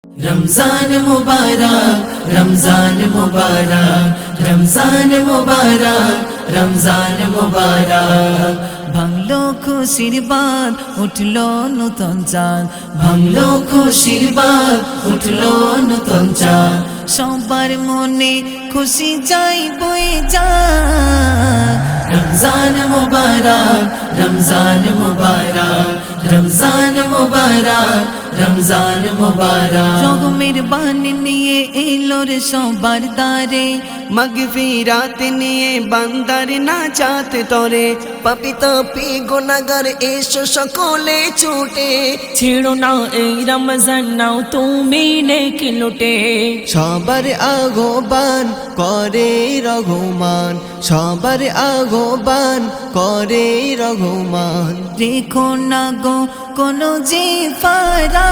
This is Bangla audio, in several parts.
रमजान मुबारक रमजान मुबारक रमजान मुबारक रमजान मुबारक ভাঙলো খুশির বাঁধ উঠলো নতুন চাঁদ ভাঙলো খুশির বাঁধ উঠলো নতুন চাঁদ সবার মনে খুশি যাই বয়ে যায় রমজান মুবারক রমজান মুবারক রমজান মুবারক রমজান মুবারক রহমের বাণী নিয়ে এলো রে সবার দ্বারে মাগফিরাত নিয়ে বান্দার নাচাত তরে পাপী তাপী গুনাহগার এসো সকলে ছুটে ছেড়ো না এই রমজান নাও তুমি নেক লুটে সবার আহ্বান করে রঘুমান সবার আহ্বান করে রঘুমান রেখো না গো কোনো যে ফারা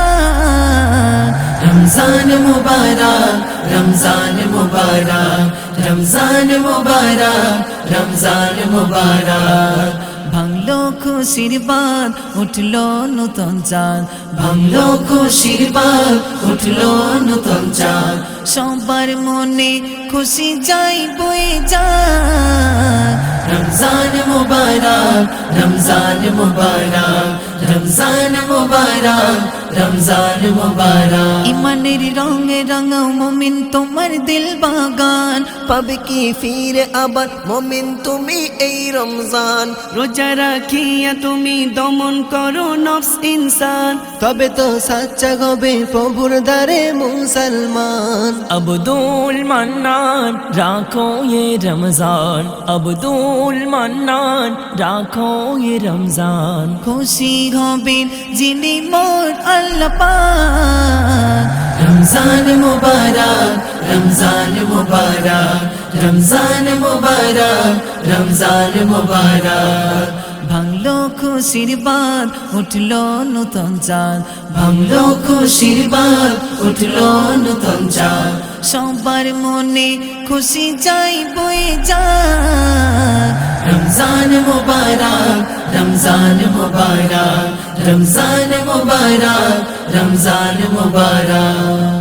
রমজান মুবারক রমজান মুবারক রমজান মুবারক রমজান মুবারক ভাঙলো খুশির বাঁধ উঠলো নতুন চাঁদ ভাঙলো খুশির বাঁধ উঠলো নতুন চাঁদ সবার মনে খুশি যাই বয়ে যায় রমজান মুবারক রমজান মুবারক রমজান মুবারক রমজান মুবারক ইমানের রঙে রঙাও মুমিন তোমার দিল বাগান পাবে কি ফিরে আবার মুমিন তুমি এই রমজান রোজা রাখিয়া তুমি দমন করো নফস ইনসান তবে তো সাচ্চা হবে প্রভুর দ্বারে মুসলমান আব্দুল মান্নান রাখো ये রমজান আব্দুল মান্নান রাখো ये রমজান খুশি হবেন যিনি মোর আল্লাহ পাক রমজান মুবারক রমজান মুবারক রমজান মুবারক রমজান মুবারক ভাঙলো খুশির বাঁধ উঠলো নতুন চাঁদ ভাঙলো খুশির বাঁধ উঠলো নতুন চাঁদ সবার মনে খুশি যাই বয়ে যায় রমজান মুবারক রমজান মুবারক রমজান মুবারক রমজান মুবারক